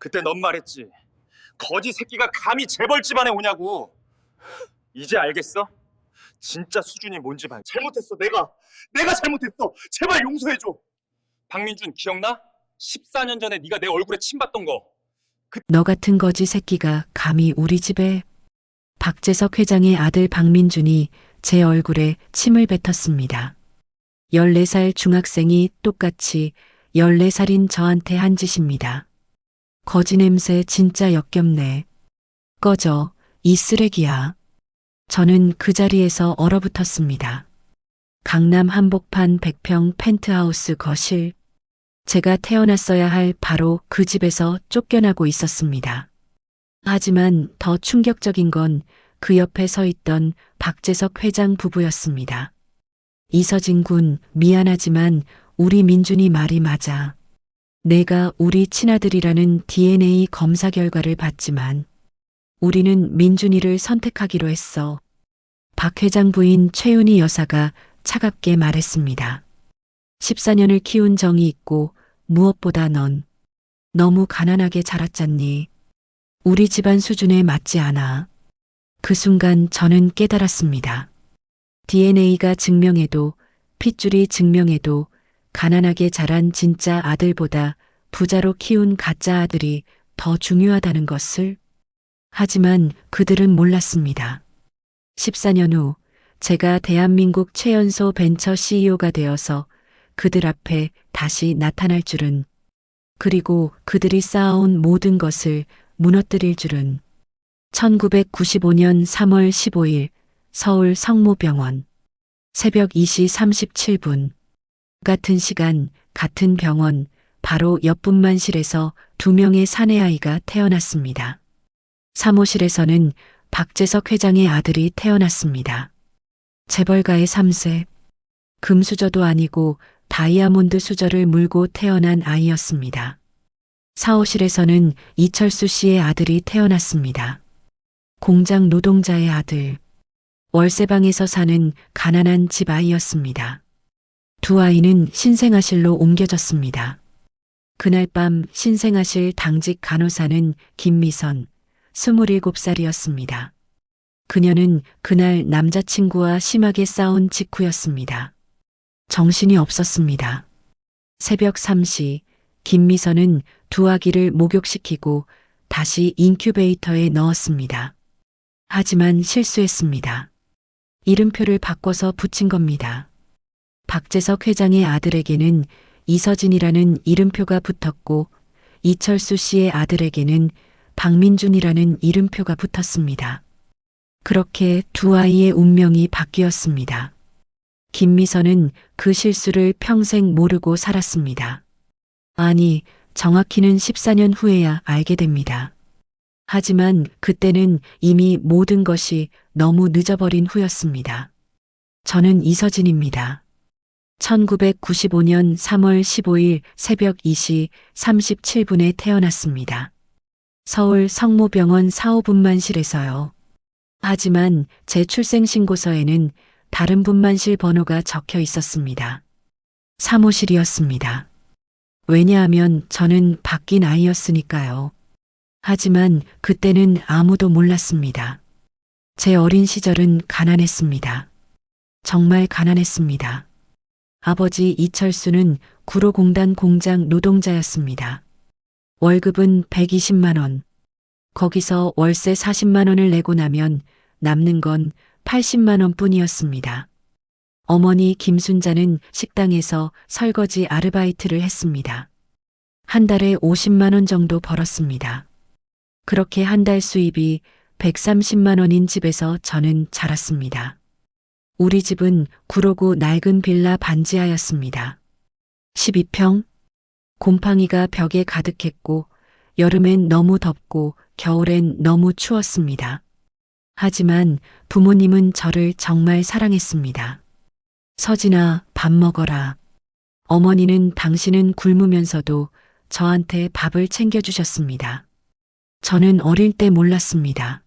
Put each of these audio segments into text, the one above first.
그때 넌 말했지. 거지 새끼가 감히 재벌 집안에 오냐고. 이제 알겠어? 진짜 수준이 뭔지 봐. 잘못했어. 내가 잘못했어. 제발 용서해줘. 박민준 기억나? 14년 전에 네가 내 얼굴에 침 받던 거. 너 같은 거지 새끼가 감히 우리 집에. 박재석 회장의 아들 박민준이 제 얼굴에 침을 뱉었습니다. 14살 중학생이 똑같이 14살인 저한테 한 짓입니다. 거지 냄새 진짜 역겹네. 꺼져, 이 쓰레기야. 저는 그 자리에서 얼어붙었습니다. 강남 한복판 100평 펜트하우스 거실. 제가 태어났어야 할 바로 그 집에서 쫓겨나고 있었습니다. 하지만 더 충격적인 건 그 옆에 서 있던 박재석 회장 부부였습니다. 이서진 군, 미안하지만 우리 민준이 말이 맞아. 내가 우리 친아들이라는 DNA 검사 결과를 봤지만 우리는 민준이를 선택하기로 했어. 박 회장 부인 최윤희 여사가 차갑게 말했습니다. 14년을 키운 정이 있고 무엇보다 넌 너무 가난하게 자랐잖니. 우리 집안 수준에 맞지 않아. 그 순간 저는 깨달았습니다. DNA가 증명해도 핏줄이 증명해도 가난하게 자란 진짜 아들보다 부자로 키운 가짜 아들이 더 중요하다는 것을. 하지만 그들은 몰랐습니다. 14년 후 제가 대한민국 최연소 벤처 CEO가 되어서 그들 앞에 다시 나타날 줄은, 그리고 그들이 쌓아온 모든 것을 무너뜨릴 줄은. 1995년 3월 15일 서울 성모병원. 새벽 2시 37분. 같은 시간, 같은 병원, 바로 옆분만실에서 2명의 사내아이가 태어났습니다. 사무실에서는 박재석 회장의 아들이 태어났습니다. 재벌가의 3세. 금수저도 아니고 다이아몬드 수저를 물고 태어난 아이였습니다. 사무실에서는 이철수 씨의 아들이 태어났습니다. 공장 노동자의 아들. 월세방에서 사는 가난한 집 아이였습니다. 두 아이는 신생아실로 옮겨졌습니다. 그날 밤 신생아실 당직 간호사는 김미선, 27살이었습니다. 그녀는 그날 남자친구와 심하게 싸운 직후였습니다. 정신이 없었습니다. 새벽 3시 김미선은 두 아기를 목욕시키고 다시 인큐베이터에 넣었습니다. 하지만 실수했습니다. 이름표를 바꿔서 붙인 겁니다. 박재석 회장의 아들에게는 이서진이라는 이름표가 붙었고 이철수 씨의 아들에게는 박민준이라는 이름표가 붙었습니다. 그렇게 두 아이의 운명이 바뀌었습니다. 김미선은 그 실수를 평생 모르고 살았습니다. 아니, 정확히는 14년 후에야 알게 됩니다. 하지만 그때는 이미 모든 것이 너무 늦어버린 후였습니다. 저는 이서진입니다. 1995년 3월 15일 새벽 2시 37분에 태어났습니다. 서울 성모병원 사호분만실에서요. 하지만 제 출생신고서에는 다른 분만실 번호가 적혀 있었습니다. 사무실이었습니다. 왜냐하면 저는 바뀐 아이였으니까요. 하지만 그때는 아무도 몰랐습니다. 제 어린 시절은 가난했습니다. 정말 가난했습니다. 아버지 이철수는 구로공단 공장 노동자였습니다. 월급은 120만 원. 거기서 월세 40만 원을 내고 나면 남는 건 80만 원 뿐이었습니다. 어머니 김순자는 식당에서 설거지 아르바이트를 했습니다. 한 달에 50만 원 정도 벌었습니다. 그렇게 한 달 수입이 130만 원인 집에서 저는 자랐습니다. 우리 집은 구로구 낡은 빌라 반지하였습니다. 12평? 곰팡이가 벽에 가득했고 여름엔 너무 덥고 겨울엔 너무 추웠습니다. 하지만 부모님은 저를 정말 사랑했습니다. 서진아, 밥 먹어라. 어머니는 당신은 굶으면서도 저한테 밥을 챙겨주셨습니다. 저는 어릴 때 몰랐습니다.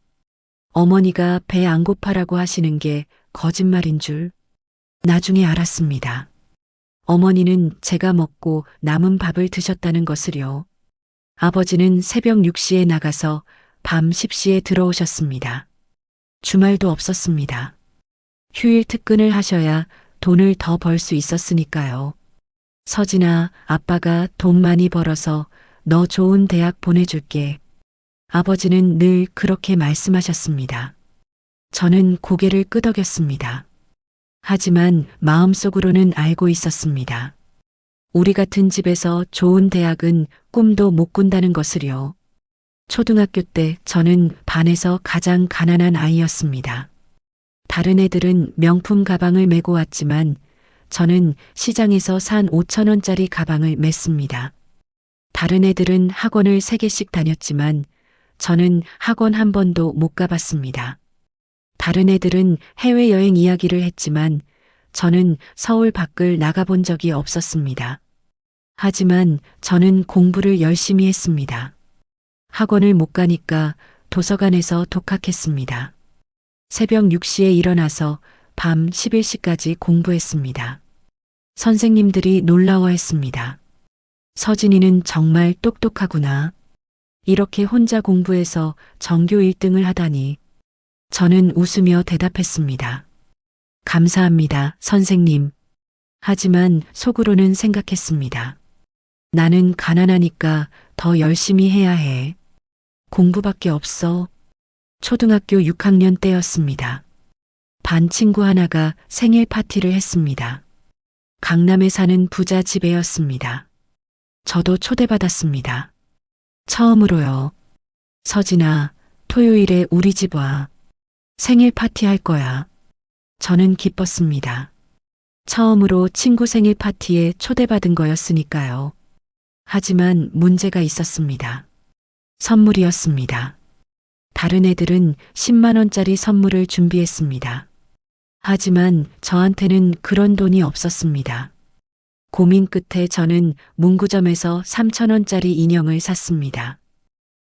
어머니가 배 안 고파라고 하시는 게 거짓말인 줄 나중에 알았습니다. 어머니는 제가 먹고 남은 밥을 드셨다는 것을요. 아버지는 새벽 6시에 나가서 밤 10시에 들어오셨습니다. 주말도 없었습니다. 휴일 특근을 하셔야 돈을 더 벌 수 있었으니까요. 서진아, 아빠가 돈 많이 벌어서 너 좋은 대학 보내줄게. 아버지는 늘 그렇게 말씀하셨습니다. 저는 고개를 끄덕였습니다. 하지만 마음속으로는 알고 있었습니다. 우리 같은 집에서 좋은 대학은 꿈도 못 꾼다는 것을요. 초등학교 때 저는 반에서 가장 가난한 아이였습니다. 다른 애들은 명품 가방을 메고 왔지만 저는 시장에서 산 5,000원짜리 가방을 맸습니다. 다른 애들은 학원을 3개씩 다녔지만 저는 학원 한 번도 못 가봤습니다. 다른 애들은 해외여행 이야기를 했지만 저는 서울 밖을 나가본 적이 없었습니다. 하지만 저는 공부를 열심히 했습니다. 학원을 못 가니까 도서관에서 독학했습니다. 새벽 6시에 일어나서 밤 11시까지 공부했습니다. 선생님들이 놀라워했습니다. 서진이는 정말 똑똑하구나. 이렇게 혼자 공부해서 전교 1등을 하다니. 저는 웃으며 대답했습니다. 감사합니다, 선생님. 하지만 속으로는 생각했습니다. 나는 가난하니까 더 열심히 해야 해. 공부밖에 없어. 초등학교 6학년 때였습니다. 반 친구 하나가 생일 파티를 했습니다. 강남에 사는 부자 집에였습니다. 저도 초대받았습니다. 처음으로요. 서진아, 토요일에 우리 집 와. 생일 파티 할 거야. 저는 기뻤습니다. 처음으로 친구 생일 파티에 초대받은 거였으니까요. 하지만 문제가 있었습니다. 선물이었습니다. 다른 애들은 10만 원짜리 선물을 준비했습니다. 하지만 저한테는 그런 돈이 없었습니다. 고민 끝에 저는 문구점에서 3,000원짜리 인형을 샀습니다.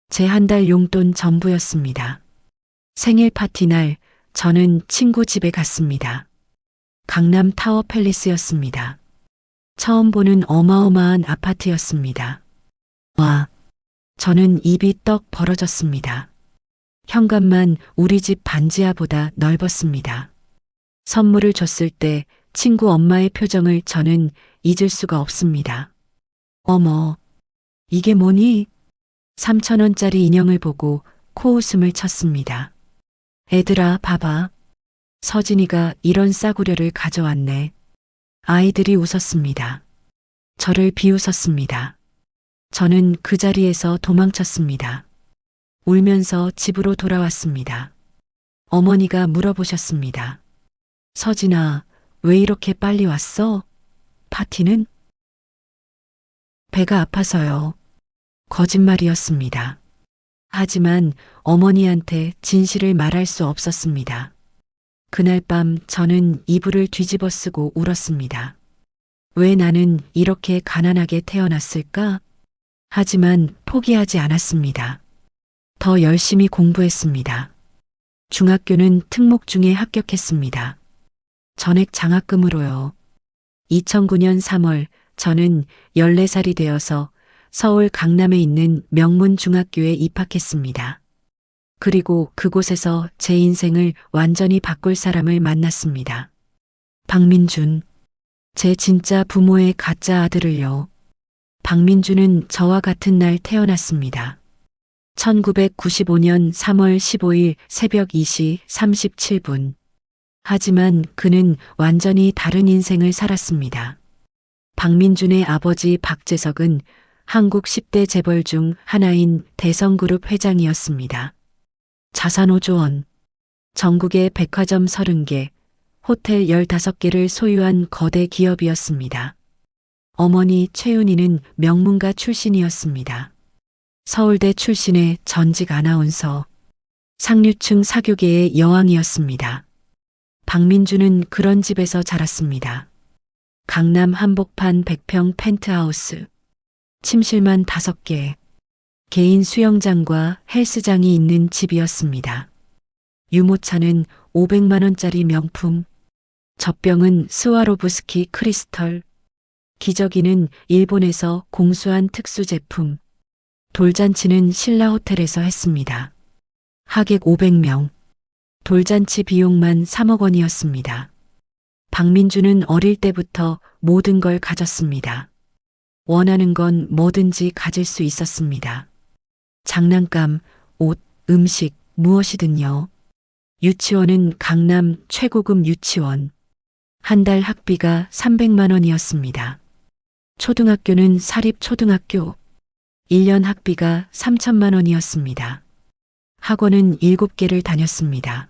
제 한 달 용돈 전부였습니다. 생일 파티 날 저는 친구 집에 갔습니다. 강남 타워 팰리스였습니다. 처음 보는 어마어마한 아파트였습니다. 와, 저는 입이 떡 벌어졌습니다. 현관만 우리 집 반지하보다 넓었습니다. 선물을 줬을 때 친구 엄마의 표정을 저는 잊을 수가 없습니다. 어머, 이게 뭐니? 3,000원짜리 인형을 보고 코웃음을 쳤습니다. 애들아, 봐봐. 서진이가 이런 싸구려를 가져왔네. 아이들이 웃었습니다. 저를 비웃었습니다. 저는 그 자리에서 도망쳤습니다. 울면서 집으로 돌아왔습니다. 어머니가 물어보셨습니다. 서진아, 왜 이렇게 빨리 왔어? 파티는? 배가 아파서요. 거짓말이었습니다. 하지만 어머니한테 진실을 말할 수 없었습니다. 그날 밤 저는 이불을 뒤집어 쓰고 울었습니다. 왜 나는 이렇게 가난하게 태어났을까? 하지만 포기하지 않았습니다. 더 열심히 공부했습니다. 중학교는 특목 중에 합격했습니다. 전액 장학금으로요. 2009년 3월 저는 14살이 되어서 서울 강남에 있는 명문 중학교에 입학했습니다. 그리고 그곳에서 제 인생을 완전히 바꿀 사람을 만났습니다. 박민준, 제 진짜 부모의 가짜 아들을요. 박민준은 저와 같은 날 태어났습니다. 1995년 3월 15일 새벽 2시 37분. 하지만 그는 완전히 다른 인생을 살았습니다. 박민준의 아버지 박재석은 한국 10대 재벌 중 하나인 대성그룹 회장이었습니다. 자산 5조 원, 전국의 백화점 30개, 호텔 15개를 소유한 거대 기업이었습니다. 어머니 최윤희는 명문가 출신이었습니다. 서울대 출신의 전직 아나운서, 상류층 사교계의 여왕이었습니다. 박민준은 그런 집에서 자랐습니다. 강남 한복판 100평 펜트하우스, 침실만 5개, 개인 수영장과 헬스장이 있는 집이었습니다. 유모차는 500만 원짜리 명품, 젖병은 스와로브스키 크리스털, 기저귀는 일본에서 공수한 특수 제품, 돌잔치는 신라 호텔에서 했습니다. 하객 500명. 돌잔치 비용만 3억 원이었습니다. 박민주는 어릴 때부터 모든 걸 가졌습니다. 원하는 건 뭐든지 가질 수 있었습니다. 장난감, 옷, 음식, 무엇이든요. 유치원은 강남 최고급 유치원. 한 달 학비가 300만 원이었습니다. 초등학교는 사립초등학교. 1년 학비가 3천만 원이었습니다. 학원은 7개를 다녔습니다.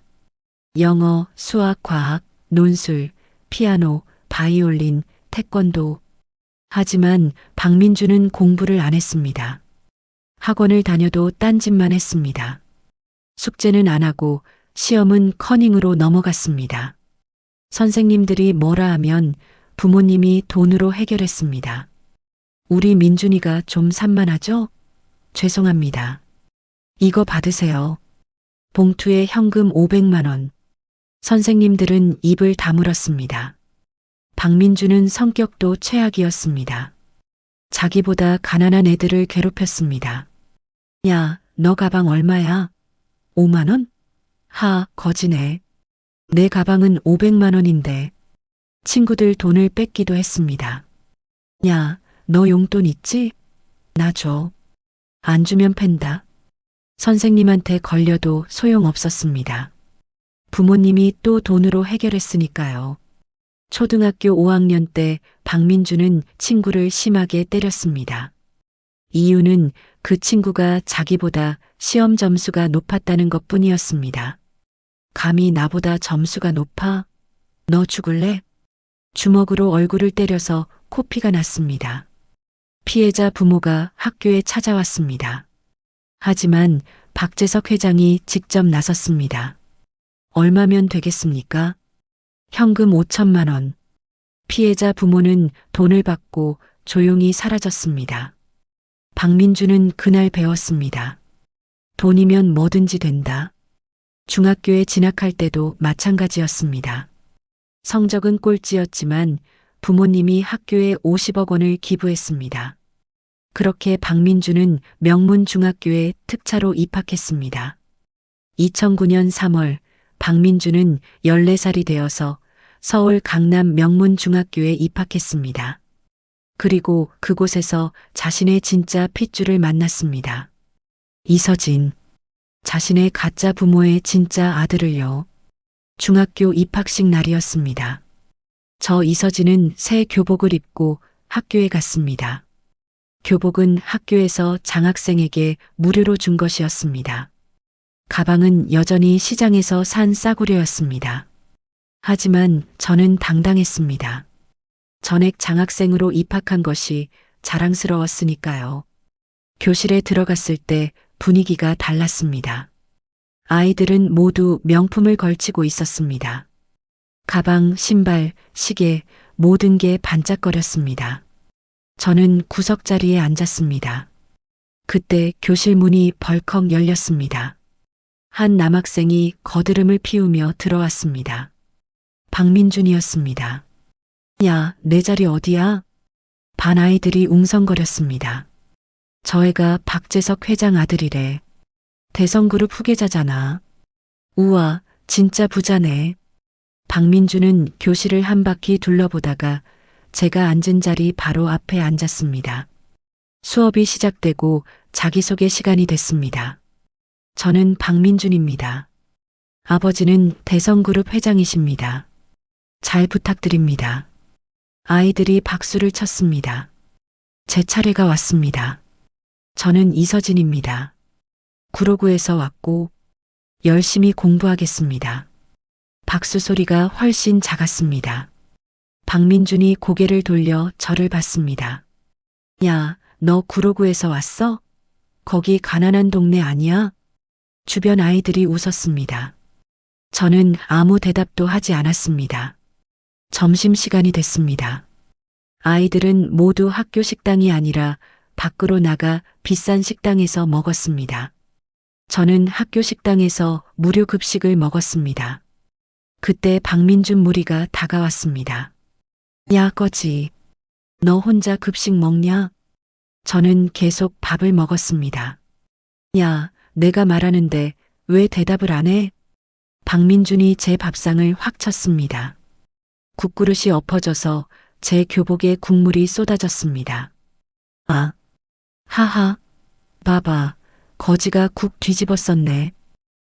영어, 수학, 과학, 논술, 피아노, 바이올린, 태권도. 하지만 박민주는 공부를 안 했습니다. 학원을 다녀도 딴짓만 했습니다. 숙제는 안 하고 시험은 커닝으로 넘어갔습니다. 선생님들이 뭐라 하면 부모님이 돈으로 해결했습니다. 우리 민준이가 좀 산만하죠? 죄송합니다. 이거 받으세요. 봉투에 현금 500만 원. 선생님들은 입을 다물었습니다. 박민주는 성격도 최악이었습니다. 자기보다 가난한 애들을 괴롭혔습니다. 야, 너 가방 얼마야? 5만 원? 하, 거지네. 내 가방은 500만 원인데. 친구들 돈을 뺏기도 했습니다. 야, 너 용돈 있지? 나 줘. 안 주면 팬다. 선생님한테 걸려도 소용없었습니다. 부모님이 또 돈으로 해결했으니까요. 초등학교 5학년 때 박민주는 친구를 심하게 때렸습니다. 이유는 그 친구가 자기보다 시험 점수가 높았다는 것 뿐이었습니다. 감히 나보다 점수가 높아? 너 죽을래? 주먹으로 얼굴을 때려서 코피가 났습니다. 피해자 부모가 학교에 찾아왔습니다. 하지만 박재석 회장이 직접 나섰습니다. 얼마면 되겠습니까? 현금 5천만 원. 피해자 부모는 돈을 받고 조용히 사라졌습니다. 박민주는 그날 배웠습니다. 돈이면 뭐든지 된다. 중학교에 진학할 때도 마찬가지였습니다. 성적은 꼴찌였지만 부모님이 학교에 50억 원을 기부했습니다. 그렇게 박민주는 명문중학교에 특차로 입학했습니다. 2009년 3월 박민주는 14살이 되어서 서울 강남 명문중학교에 입학했습니다. 그리고 그곳에서 자신의 진짜 핏줄을 만났습니다. 이서진. 자신의 가짜 부모의 진짜 아들을요. 중학교 입학식 날이었습니다. 저 이서진은 새 교복을 입고 학교에 갔습니다. 교복은 학교에서 장학생에게 무료로 준 것이었습니다. 가방은 여전히 시장에서 산 싸구려였습니다. 하지만 저는 당당했습니다. 전액 장학생으로 입학한 것이 자랑스러웠으니까요. 교실에 들어갔을 때 분위기가 달랐습니다. 아이들은 모두 명품을 걸치고 있었습니다. 가방, 신발, 시계, 모든 게 반짝거렸습니다. 저는 구석 자리에 앉았습니다. 그때 교실 문이 벌컥 열렸습니다. 한 남학생이 거드름을 피우며 들어왔습니다. 박민준이었습니다. 야, 내 자리 어디야? 반 아이들이 웅성거렸습니다. 저 애가 박재석 회장 아들이래. 대성그룹 후계자잖아. 우와, 진짜 부자네. 박민주는 교실을 한 바퀴 둘러보다가 제가 앉은 자리 바로 앞에 앉았습니다. 수업이 시작되고 자기소개 시간이 됐습니다. 저는 박민준입니다. 아버지는 대성그룹 회장이십니다. 잘 부탁드립니다. 아이들이 박수를 쳤습니다. 제 차례가 왔습니다. 저는 이서진입니다. 구로구에서 왔고 열심히 공부하겠습니다. 박수 소리가 훨씬 작았습니다. 박민준이 고개를 돌려 저를 봤습니다. 야, 너 구로구에서 왔어? 거기 가난한 동네 아니야? 주변 아이들이 웃었습니다. 저는 아무 대답도 하지 않았습니다. 점심시간이 됐습니다. 아이들은 모두 학교 식당이 아니라 밖으로 나가 비싼 식당에서 먹었습니다. 저는 학교 식당에서 무료 급식을 먹었습니다. 그때 박민준 무리가 다가왔습니다. 야, 꺼지. 너 혼자 급식 먹냐? 저는 계속 밥을 먹었습니다. 야, 내가 말하는데 왜 대답을 안 해? 박민준이 제 밥상을 확 쳤습니다. 국그릇이 엎어져서 제 교복에 국물이 쏟아졌습니다. 아, 하하, 봐봐, 거지가 국 뒤집어 썼네.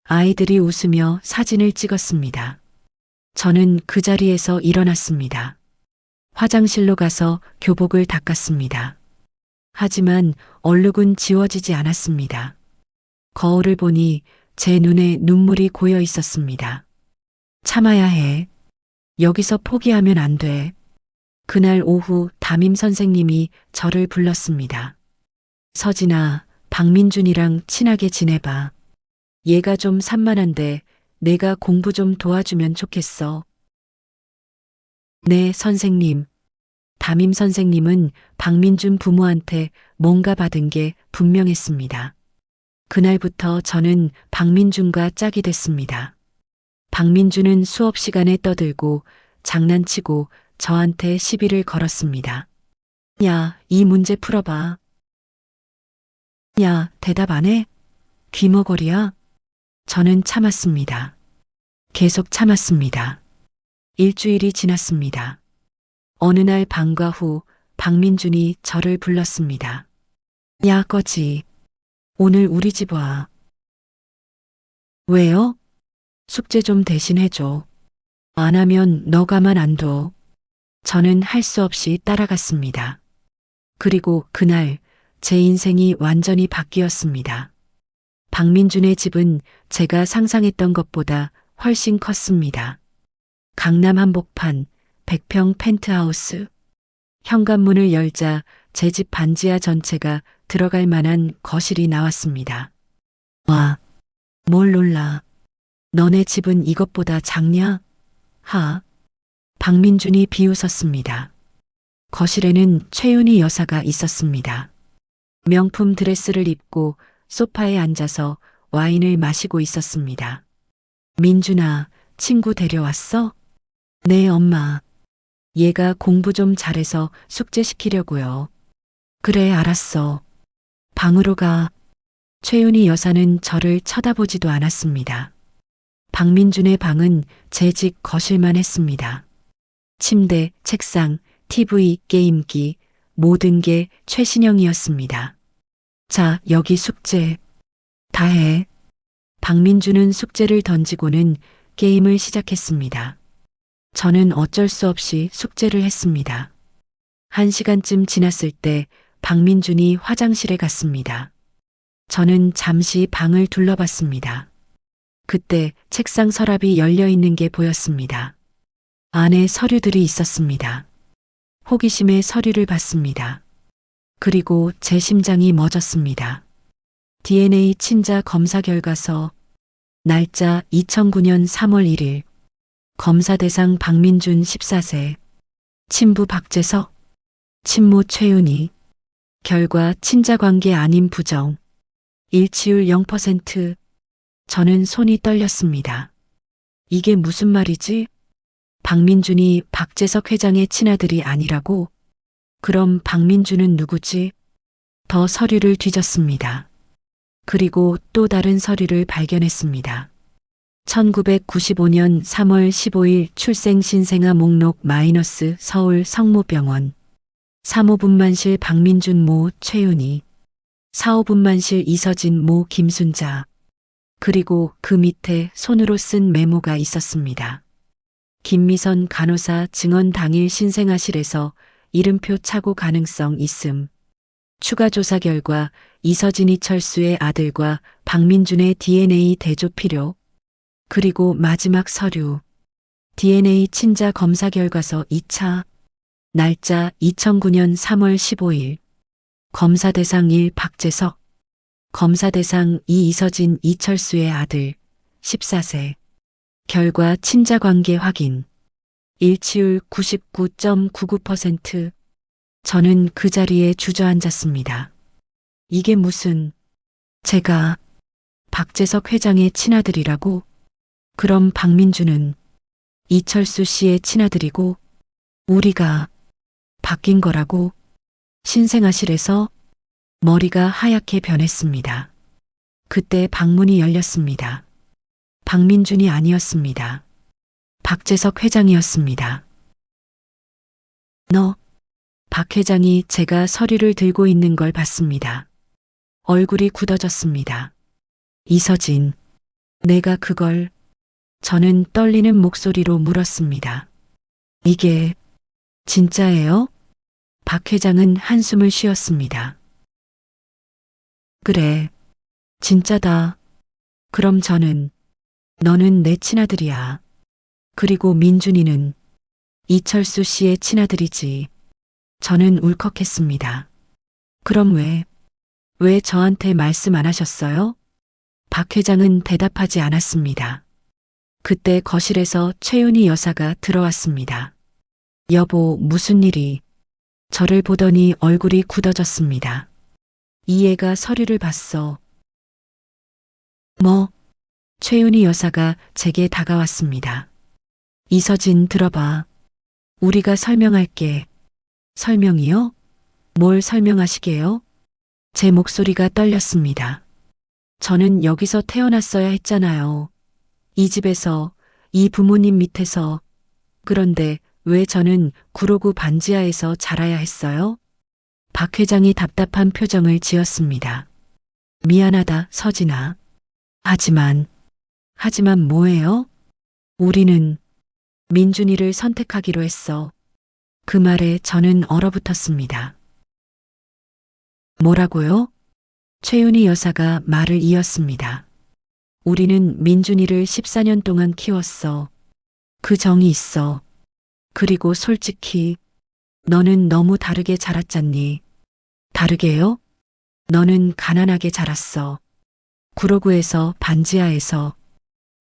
아이들이 웃으며 사진을 찍었습니다. 저는 그 자리에서 일어났습니다. 화장실로 가서 교복을 닦았습니다. 하지만 얼룩은 지워지지 않았습니다. 거울을 보니 제 눈에 눈물이 고여 있었습니다. 참아야 해. 여기서 포기하면 안 돼. 그날 오후 담임 선생님이 저를 불렀습니다. 서진아, 박민준이랑 친하게 지내봐. 얘가 좀 산만한데 내가 공부 좀 도와주면 좋겠어. 네, 선생님. 담임 선생님은 박민준 부모한테 뭔가 받은 게 분명했습니다. 그날부터 저는 박민준과 짝이 됐습니다. 박민준은 수업 시간에 떠들고 장난치고 저한테 시비를 걸었습니다. 야, 이 문제 풀어봐. 야, 대답 안 해? 귀머거리야? 저는 참았습니다. 계속 참았습니다. 일주일이 지났습니다. 어느 날 방과 후 박민준이 저를 불렀습니다. 야, 거지. 오늘 우리 집 와. 왜요? 숙제 좀 대신 해줘. 안 하면 너 가만 안 둬. 저는 할 수 없이 따라갔습니다. 그리고 그날 제 인생이 완전히 바뀌었습니다. 박민준의 집은 제가 상상했던 것보다 훨씬 컸습니다. 강남 한복판, 100평 펜트하우스. 현관문을 열자 제 집 반지하 전체가 들어갈 만한 거실이 나왔습니다. 와, 뭘 놀라. 너네 집은 이것보다 작냐? 하. 박민준이 비웃었습니다. 거실에는 최윤희 여사가 있었습니다. 명품 드레스를 입고 소파에 앉아서 와인을 마시고 있었습니다. 민준아, 친구 데려왔어? 네, 엄마. 얘가 공부 좀 잘해서 숙제시키려고요. 그래, 알았어. 방으로 가. 최윤희 여사는 저를 쳐다보지도 않았습니다. 박민준의 방은 제 집 거실만 했습니다. 침대, 책상, TV, 게임기, 모든 게 최신형이었습니다. 자, 여기 숙제. 다 해. 박민준은 숙제를 던지고는 게임을 시작했습니다. 저는 어쩔 수 없이 숙제를 했습니다. 1시간쯤 지났을 때 박민준이 화장실에 갔습니다. 저는 잠시 방을 둘러봤습니다. 그때 책상 서랍이 열려 있는 게 보였습니다. 안에 서류들이 있었습니다. 호기심에 서류를 봤습니다. 그리고 제 심장이 멎었습니다. DNA 친자 검사 결과서, 날짜 2009년 3월 1일, 검사 대상 박민준 14세, 친부 박재석, 친모 최윤희, 결과 친자관계 아닌 부정, 일치율 0%. 저는 손이 떨렸습니다. 이게 무슨 말이지? 박민준이 박재석 회장의 친아들이 아니라고? 그럼 박민준은 누구지? 더 서류를 뒤졌습니다. 그리고 또 다른 서류를 발견했습니다. 1995년 3월 15일 출생 신생아 목록 마이너스 서울 성모병원. 3호분만실 박민준 모 최윤희. 4호분만실 이서진 모 김순자. 그리고 그 밑에 손으로 쓴 메모가 있었습니다. 김미선 간호사 증언 당일 신생아실에서 이름표 착오 가능성 있음. 추가 조사 결과 이서진이 철수의 아들과 박민준의 DNA 대조 필요. 그리고 마지막 서류. DNA 친자 검사 결과서 2차. 날짜 2009년 3월 15일. 검사 대상 1 박재석. 검사 대상 2 이서진 이철수의 아들. 14세. 결과 친자 관계 확인. 일치율 99.99%. 저는 그 자리에 주저앉았습니다. 이게 무슨, 제가 박재석 회장의 친아들이라고? 그럼 박민준은 이철수 씨의 친아들이고 우리가 바뀐 거라고? 신생아실에서 머리가 하얗게 변했습니다. 그때 방문이 열렸습니다. 박민준이 아니었습니다. 박재석 회장이었습니다. 박 회장이 제가 서류를 들고 있는 걸 봤습니다. 얼굴이 굳어졌습니다. 이서진, 내가 그걸... 저는 떨리는 목소리로 물었습니다. 이게 진짜예요? 박 회장은 한숨을 쉬었습니다. 그래, 진짜다. 그럼 너는 내 친아들이야. 그리고 민준이는 이철수 씨의 친아들이지. 저는 울컥했습니다. 그럼 왜 저한테 말씀 안 하셨어요? 박 회장은 대답하지 않았습니다. 그때 거실에서 최윤희 여사가 들어왔습니다. 여보, 무슨 일이? 저를 보더니 얼굴이 굳어졌습니다. 이 애가 서류를 봤어. 뭐? 최윤희 여사가 제게 다가왔습니다. 이서진, 들어봐. 우리가 설명할게. 설명이요? 뭘 설명하시게요? 제 목소리가 떨렸습니다. 저는 여기서 태어났어야 했잖아요. 이 집에서, 이 부모님 밑에서. 그런데 왜 저는 구로구 반지하에서 자라야 했어요? 박 회장이 답답한 표정을 지었습니다. 미안하다, 서진아. 하지만 뭐예요? 우리는 민준이를 선택하기로 했어. 그 말에 저는 얼어붙었습니다. 뭐라고요? 최윤희 여사가 말을 이었습니다. 우리는 민준이를 14년 동안 키웠어. 그 정이 있어. 그리고 솔직히 너는 너무 다르게 자랐잖니. 다르게요? 너는 가난하게 자랐어. 구로구에서, 반지하에서.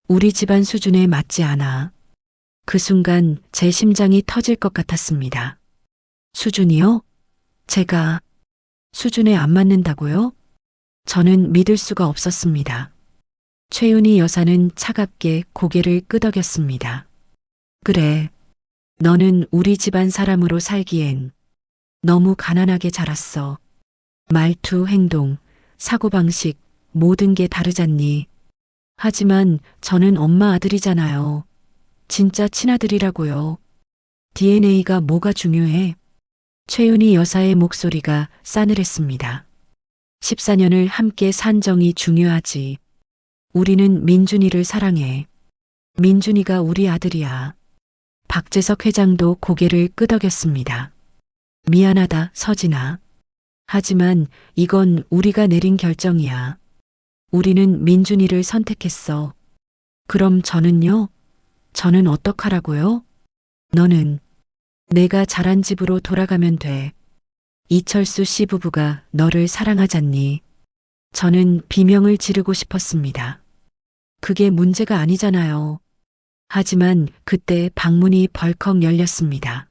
우리 집안 수준에 맞지 않아. 그 순간 제 심장이 터질 것 같았습니다. 수준이요? 제가 수준에 안 맞는다고요? 저는 믿을 수가 없었습니다. 최윤희 여사는 차갑게 고개를 끄덕였습니다. 그래, 너는 우리 집안 사람으로 살기엔 너무 가난하게 자랐어. 말투, 행동, 사고방식, 모든 게 다르잖니. 하지만 저는 엄마 아들이잖아요. 진짜 친아들이라고요. DNA가 뭐가 중요해? 최윤희 여사의 목소리가 싸늘했습니다. 14년을 함께 산 정이 중요하지. 우리는 민준이를 사랑해. 민준이가 우리 아들이야. 박재석 회장도 고개를 끄덕였습니다. 미안하다, 서진아. 하지만 이건 우리가 내린 결정이야. 우리는 민준이를 선택했어. 그럼 저는요? 저는 어떡하라고요? 너는 내가 자란 집으로 돌아가면 돼. 이철수 씨 부부가 너를 사랑하잖니. 저는 비명을 지르고 싶었습니다. 그게 문제가 아니잖아요. 하지만 그때 방문이 벌컥 열렸습니다.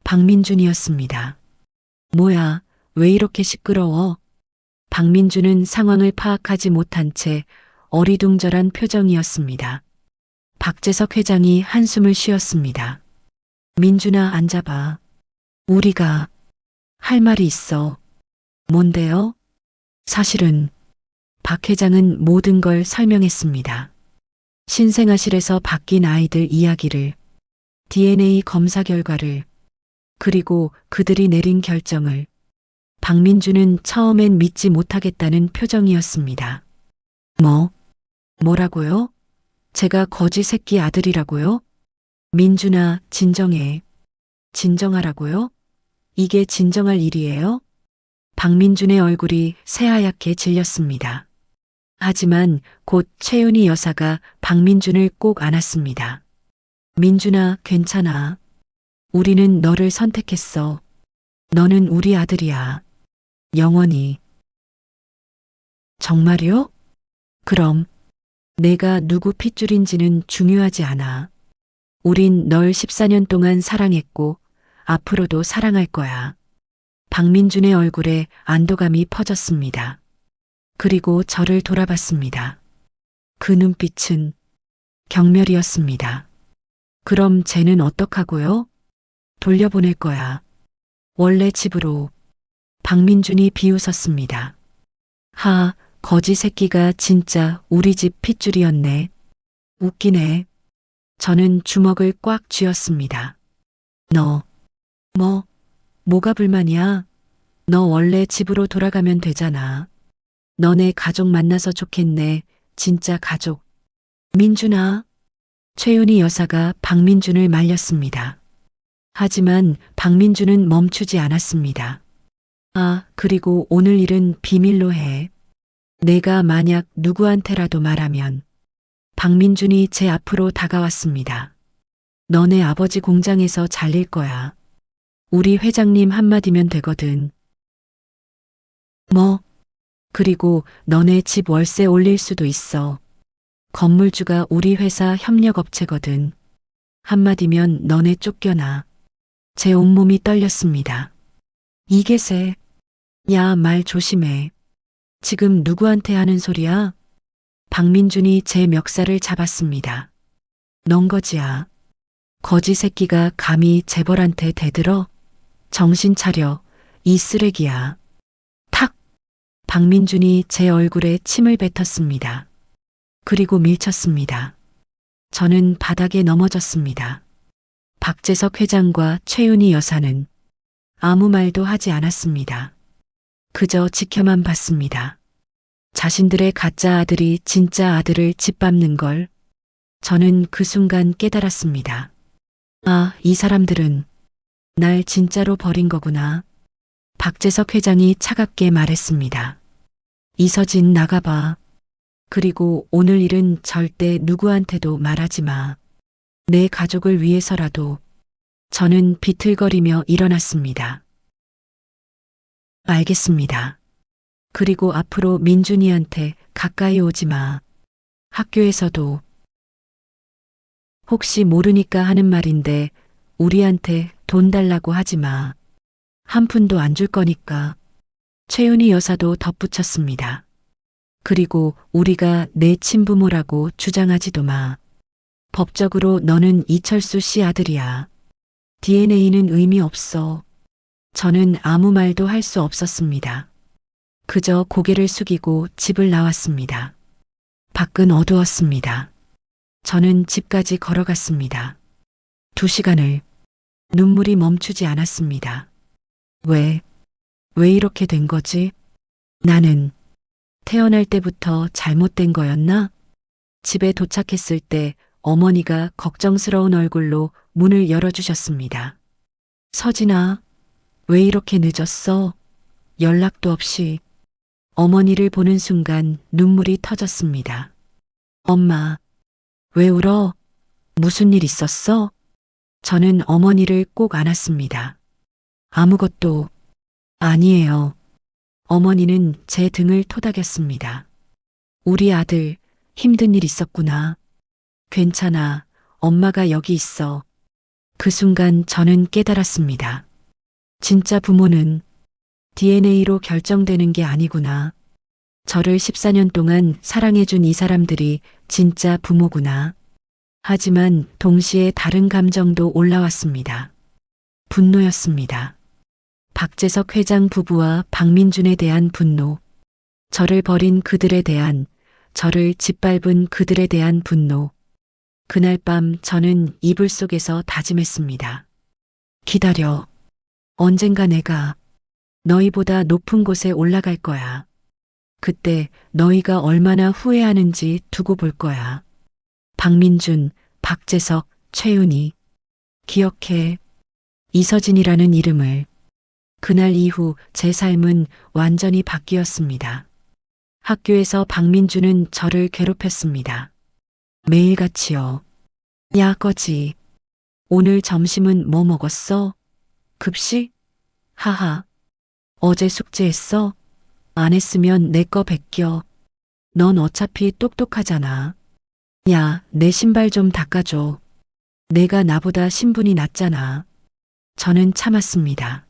박민준이었습니다. 뭐야, 왜 이렇게 시끄러워? 박민준은 상황을 파악하지 못한 채 어리둥절한 표정이었습니다. 박재석 회장이 한숨을 쉬었습니다. 민준아, 앉아봐. 우리가 할 말이 있어. 뭔데요? 사실은 박 회장은 모든 걸 설명했습니다. 신생아실에서 바뀐 아이들 이야기를, DNA 검사 결과를, 그리고 그들이 내린 결정을. 박민준은 처음엔 믿지 못하겠다는 표정이었습니다. 뭐라고요? 제가 거지 새끼 아들이라고요? 민준아, 진정해. 진정하라고요? 이게 진정할 일이에요? 박민준의 얼굴이 새하얗게 질렸습니다. 하지만 곧 최윤희 여사가 박민준을 꼭 안았습니다. 민준아, 괜찮아. 우리는 너를 선택했어. 너는 우리 아들이야. 영원히. 정말요? 그럼 내가 누구 핏줄인지는 중요하지 않아. 우린 널 14년 동안 사랑했고 앞으로도 사랑할 거야. 박민준의 얼굴에 안도감이 퍼졌습니다. 그리고 저를 돌아봤습니다. 그 눈빛은 경멸이었습니다. 그럼 쟤는 어떡하고요? 돌려보낼 거야. 원래 집으로. 박민준이 비웃었습니다. 하, 거지 새끼가 진짜 우리 집 핏줄이었네. 웃기네. 저는 주먹을 꽉 쥐었습니다. 너, 뭐가 불만이야? 너 원래 집으로 돌아가면 되잖아. 너네 가족 만나서 좋겠네. 진짜 가족. 민준아. 최윤희 여사가 박민준을 말렸습니다. 하지만 박민준은 멈추지 않았습니다. 아, 그리고 오늘 일은 비밀로 해. 내가 만약 누구한테라도 말하면 박민준이 제 앞으로 다가왔습니다. 너네 아버지 공장에서 잘릴 거야. 우리 회장님 한마디면 되거든. 그리고 너네 집 월세 올릴 수도 있어. 건물주가 우리 회사 협력업체거든. 한마디면 너네 쫓겨나. 제 온몸이 떨렸습니다. 이게세. 야, 말 조심해. 지금 누구한테 하는 소리야? 박민준이 제 멱살을 잡았습니다. 넌 거지야. 거지 새끼가 감히 재벌한테 대들어? 정신 차려. 이 쓰레기야. 탁! 박민준이 제 얼굴에 침을 뱉었습니다. 그리고 밀쳤습니다. 저는 바닥에 넘어졌습니다. 박재석 회장과 최윤희 여사는 아무 말도 하지 않았습니다. 그저 지켜만 봤습니다. 자신들의 가짜 아들이 진짜 아들을 짓밟는 걸 저는 그 순간 깨달았습니다. 아, 이 사람들은 날 진짜로 버린 거구나. 박재석 회장이 차갑게 말했습니다. 이서진 나가봐. 그리고 오늘 일은 절대 누구한테도 말하지 마. 내 가족을 위해서라도. 저는 비틀거리며 일어났습니다. 알겠습니다. 그리고 앞으로 민준이한테 가까이 오지 마. 학교에서도. 혹시 모르니까 하는 말인데 우리한테 돈 달라고 하지 마. 한 푼도 안 줄 거니까. 최윤희 여사도 덧붙였습니다. 그리고 우리가 내 친부모라고 주장하지도 마. 법적으로 너는 이철수 씨 아들이야. DNA는 의미 없어. 저는 아무 말도 할 수 없었습니다. 그저 고개를 숙이고 집을 나왔습니다. 밖은 어두웠습니다. 저는 집까지 걸어갔습니다. 2시간을. 눈물이 멈추지 않았습니다. 왜 이렇게 된 거지? 나는 태어날 때부터 잘못된 거였나? 집에 도착했을 때 어머니가 걱정스러운 얼굴로 문을 열어주셨습니다. 서진아, 왜 이렇게 늦었어? 연락도 없이. 어머니를 보는 순간 눈물이 터졌습니다. 엄마, 왜 울어? 무슨 일 있었어? 저는 어머니를 꼭 안았습니다. 아무것도 아니에요. 어머니는 제 등을 토닥였습니다. 우리 아들 힘든 일 있었구나. 괜찮아. 엄마가 여기 있어. 그 순간 저는 깨달았습니다. 진짜 부모는 DNA로 결정되는 게 아니구나. 저를 14년 동안 사랑해준 이 사람들이 진짜 부모구나. 하지만 동시에 다른 감정도 올라왔습니다. 분노였습니다. 박재석 회장 부부와 박민준에 대한 분노. 저를 버린 그들에 대한, 저를 짓밟은 그들에 대한 분노. 그날 밤 저는 이불 속에서 다짐했습니다. 기다려. 언젠가 내가 너희보다 높은 곳에 올라갈 거야. 그때 너희가 얼마나 후회하는지 두고 볼 거야. 박민준, 박재석, 최윤희. 기억해. 이서진이라는 이름을. 그날 이후 제 삶은 완전히 바뀌었습니다. 학교에서 박민준은 저를 괴롭혔습니다. 매일같이요. 야, 거지. 오늘 점심은 뭐 먹었어? 급식? 하하. 어제 숙제했어? 안 했으면 내 거 베껴. 넌 어차피 똑똑하잖아. 야, 내 신발 좀 닦아줘. 내가 나보다 신분이 낮잖아. 저는 참았습니다.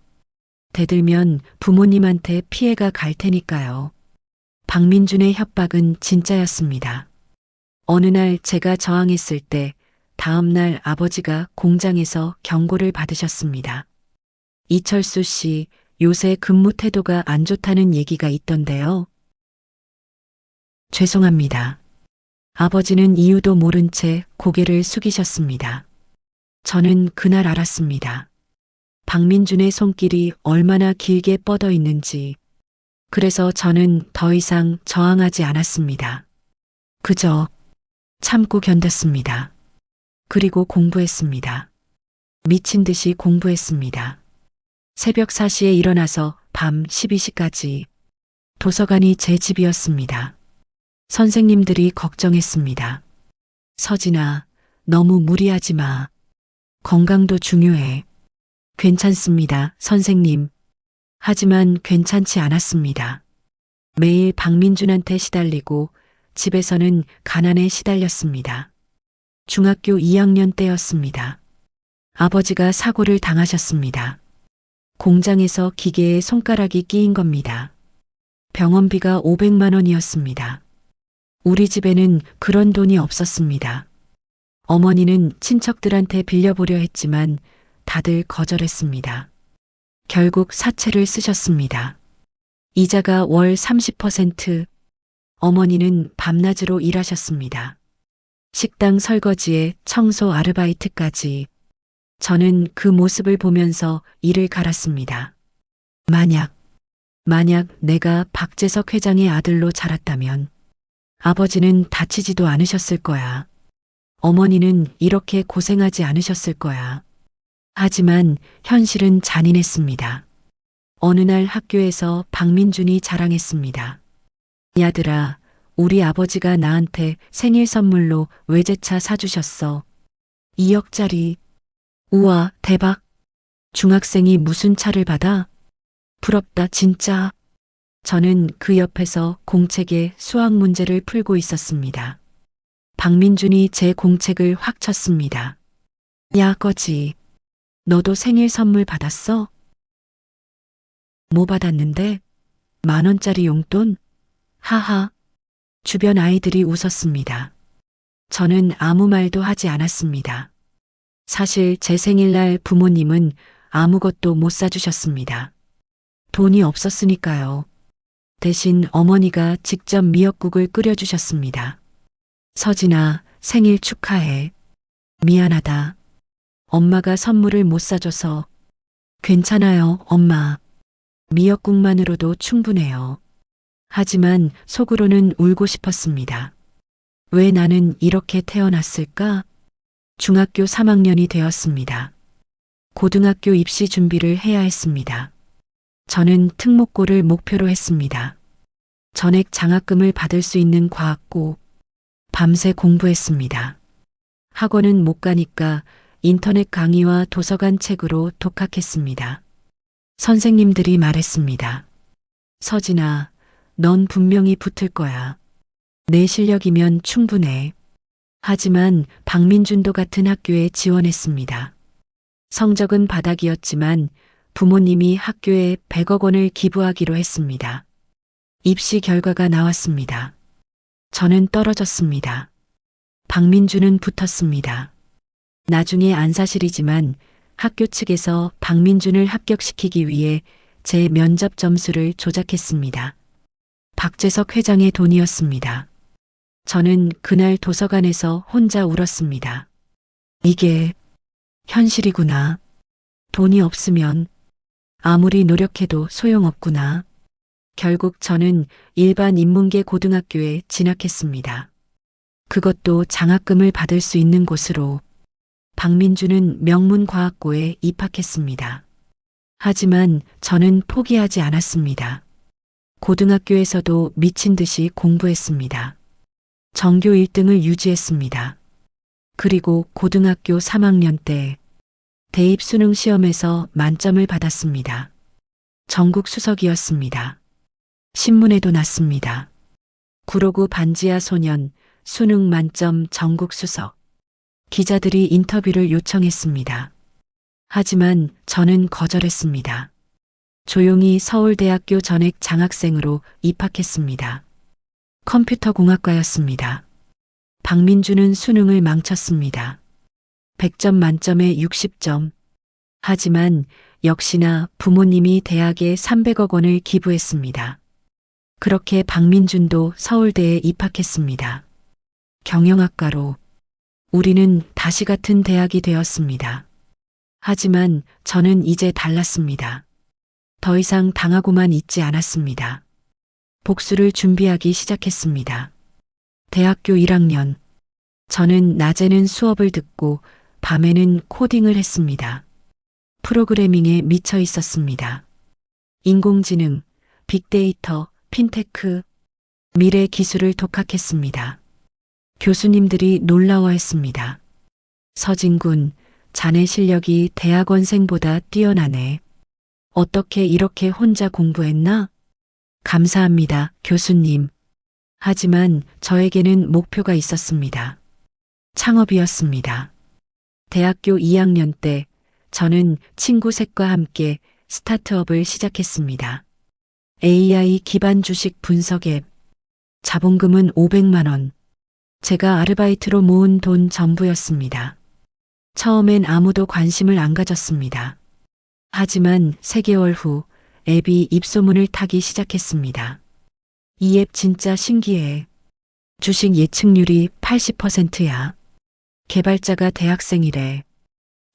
대들면 부모님한테 피해가 갈 테니까요. 박민준의 협박은 진짜였습니다. 어느 날 제가 저항했을 때 다음 날 아버지가 공장에서 경고를 받으셨습니다. 이철수 씨, 요새 근무 태도가 안 좋다는 얘기가 있던데요. 죄송합니다. 아버지는 이유도 모른 채 고개를 숙이셨습니다. 저는 그날 알았습니다. 박민준의 손길이 얼마나 길게 뻗어 있는지. 그래서 저는 더 이상 저항하지 않았습니다. 그저 참고 견뎠습니다. 그리고 공부했습니다. 미친 듯이 공부했습니다. 새벽 4시에 일어나서 밤 12시까지. 도서관이 제 집이었습니다. 선생님들이 걱정했습니다. 서진아, 너무 무리하지 마. 건강도 중요해. 괜찮습니다, 선생님. 하지만 괜찮지 않았습니다. 매일 박민준한테 시달리고 집에서는 가난에 시달렸습니다. 중학교 2학년 때였습니다. 아버지가 사고를 당하셨습니다. 공장에서 기계에 손가락이 끼인 겁니다. 병원비가 500만 원이었습니다. 우리 집에는 그런 돈이 없었습니다. 어머니는 친척들한테 빌려보려 했지만 다들 거절했습니다. 결국 사채를 쓰셨습니다. 이자가 월 30%. 어머니는 밤낮으로 일하셨습니다. 식당 설거지에 청소 아르바이트까지. 저는 그 모습을 보면서 이를 갈았습니다. 만약 내가 박재석 회장의 아들로 자랐다면 아버지는 다치지도 않으셨을 거야. 어머니는 이렇게 고생하지 않으셨을 거야. 하지만 현실은 잔인했습니다. 어느 날 학교에서 박민준이 자랑했습니다. 야들아, 우리 아버지가 나한테 생일 선물로 외제차 사주셨어. 2억짜리. 우와, 대박. 중학생이 무슨 차를 받아? 부럽다, 진짜. 저는 그 옆에서 공책에 수학 문제를 풀고 있었습니다. 박민준이 제 공책을 확 쳤습니다. 야, 거지. 너도 생일 선물 받았어? 뭐 받았는데? 10,000원짜리 용돈? 하하. 주변 아이들이 웃었습니다. 저는 아무 말도 하지 않았습니다. 사실 제 생일날 부모님은 아무것도 못 사주셨습니다. 돈이 없었으니까요. 대신 어머니가 직접 미역국을 끓여주셨습니다. 서진아, 생일 축하해. 미안하다. 엄마가 선물을 못 사줘서. 괜찮아요, 엄마. 미역국만으로도 충분해요. 하지만 속으로는 울고 싶었습니다. 왜 나는 이렇게 태어났을까? 중학교 3학년이 되었습니다. 고등학교 입시 준비를 해야 했습니다. 저는 특목고를 목표로 했습니다. 전액 장학금을 받을 수 있는 과학고. 밤새 공부했습니다. 학원은 못 가니까 인터넷 강의와 도서관 책으로 독학했습니다. 선생님들이 말했습니다. 서진아, 넌 분명히 붙을 거야. 내 실력이면 충분해. 하지만 박민준도 같은 학교에 지원했습니다. 성적은 바닥이었지만 부모님이 학교에 100억 원을 기부하기로 했습니다. 입시 결과가 나왔습니다. 저는 떨어졌습니다. 박민준은 붙었습니다. 나중에 안 사실이지만 학교 측에서 박민준을 합격시키기 위해 제 면접 점수를 조작했습니다. 박재석 회장의 돈이었습니다. 저는 그날 도서관에서 혼자 울었습니다. 이게 현실이구나. 돈이 없으면 아무리 노력해도 소용없구나. 결국 저는 일반 인문계 고등학교에 진학했습니다. 그것도 장학금을 받을 수 있는 곳으로. 박민준은 명문과학고에 입학했습니다. 하지만 저는 포기하지 않았습니다. 고등학교에서도 미친 듯이 공부했습니다. 전교 1등을 유지했습니다. 그리고 고등학교 3학년 때 대입 수능 시험에서 만점을 받았습니다. 전국 수석이었습니다. 신문에도 났습니다. 구로구 반지하 소년, 수능 만점 전국 수석. 기자들이 인터뷰를 요청했습니다. 하지만 저는 거절했습니다. 조용히 서울대학교 전액 장학생으로 입학했습니다. 컴퓨터공학과였습니다. 박민준은 수능을 망쳤습니다. 100점 만점에 60점. 하지만 역시나 부모님이 대학에 300억 원을 기부했습니다. 그렇게 박민준도 서울대에 입학했습니다. 경영학과로. 우리는 다시 같은 대학이 되었습니다. 하지만 저는 이제 달랐습니다. 더 이상 당하고만 있지 않았습니다. 복수를 준비하기 시작했습니다. 대학교 1학년. 저는 낮에는 수업을 듣고 밤에는 코딩을 했습니다. 프로그래밍에 미쳐 있었습니다. 인공지능, 빅데이터, 핀테크, 미래 기술을 독학했습니다. 교수님들이 놀라워했습니다. 서진군, 자네 실력이 대학원생보다 뛰어나네. 어떻게 이렇게 혼자 공부했나? 감사합니다, 교수님. 하지만 저에게는 목표가 있었습니다. 창업이었습니다. 대학교 2학년 때 저는 친구 셋과 함께 스타트업을 시작했습니다. AI 기반 주식 분석 앱. 자본금은 500만 원. 제가 아르바이트로 모은 돈 전부였습니다. 처음엔 아무도 관심을 안 가졌습니다. 하지만 3개월 후 앱이 입소문을 타기 시작했습니다. 이 앱 진짜 신기해. 주식 예측률이 80%야. 개발자가 대학생이래.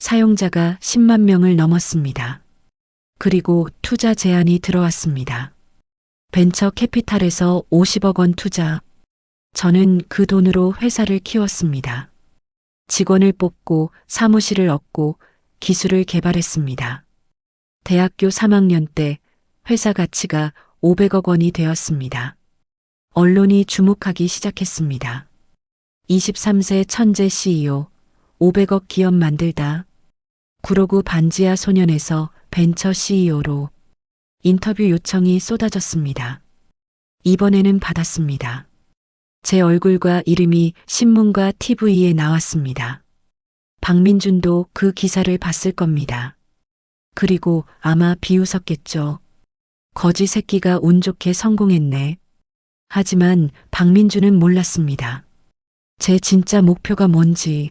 사용자가 10만 명을 넘었습니다. 그리고 투자 제안이 들어왔습니다. 벤처 캐피탈에서 50억 원 투자. 저는 그 돈으로 회사를 키웠습니다. 직원을 뽑고 사무실을 얻고 기술을 개발했습니다. 대학교 3학년 때 회사 가치가 500억 원이 되었습니다. 언론이 주목하기 시작했습니다. 23세 천재 CEO, 500억 기업 만들다. 구로구 반지하 소년에서 벤처 CEO로 인터뷰 요청이 쏟아졌습니다. 이번에는 받았습니다. 제 얼굴과 이름이 신문과 TV에 나왔습니다. 박민준도 그 기사를 봤을 겁니다. 그리고 아마 비웃었겠죠. 거지 새끼가 운 좋게 성공했네. 하지만 박민준은 몰랐습니다. 제 진짜 목표가 뭔지.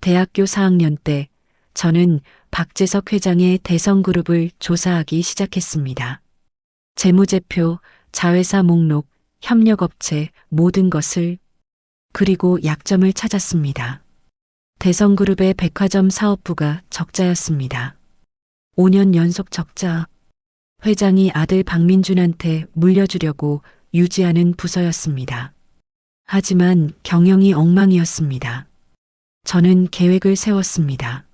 대학교 4학년 때 저는 박재석 회장의 대성그룹을 조사하기 시작했습니다. 재무제표, 자회사 목록, 협력업체, 모든 것을. 그리고 약점을 찾았습니다. 대성그룹의 백화점 사업부가 적자였습니다. 5년 연속 적자. 회장이 아들 박민준한테 물려주려고 유지하는 부서였습니다. 하지만 경영이 엉망이었습니다. 저는 계획을 세웠습니다.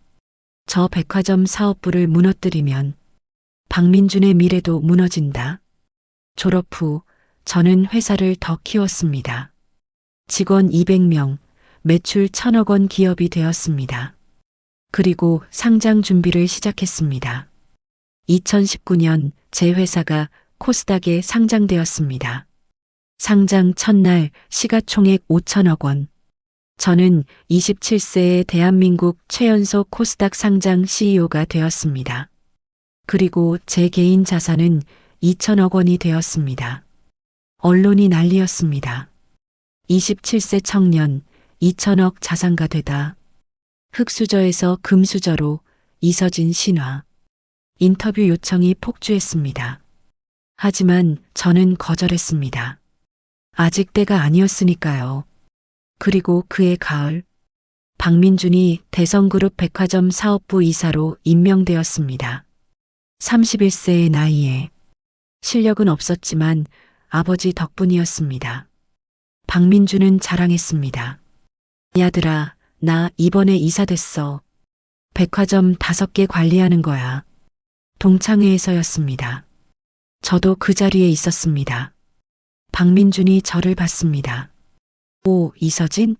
저 백화점 사업부를 무너뜨리면 박민준의 미래도 무너진다. 졸업 후 저는 회사를 더 키웠습니다. 직원 200명, 매출 1,000억 원 기업이 되었습니다. 그리고 상장 준비를 시작했습니다. 2019년 제 회사가 코스닥에 상장되었습니다. 상장 첫날 시가총액 5천억 원. 저는 27세의 대한민국 최연소 코스닥 상장 CEO가 되었습니다. 그리고 제 개인 자산은 2천억 원이 되었습니다. 언론이 난리였습니다. 27세 청년 2천억 자산가 되다. 흑수저에서 금수저로 이서진 신화. 인터뷰 요청이 폭주했습니다. 하지만 저는 거절했습니다. 아직 때가 아니었으니까요. 그리고 그해 가을, 박민준이 대성그룹 백화점 사업부 이사로 임명되었습니다. 31세의 나이에. 실력은 없었지만 아버지 덕분이었습니다. 박민준은 자랑했습니다. 야들아, 나 이번에 이사 됐어. 백화점 5개 관리하는 거야. 동창회에서였습니다. 저도 그 자리에 있었습니다. 박민준이 저를 봤습니다. 오, 이서진?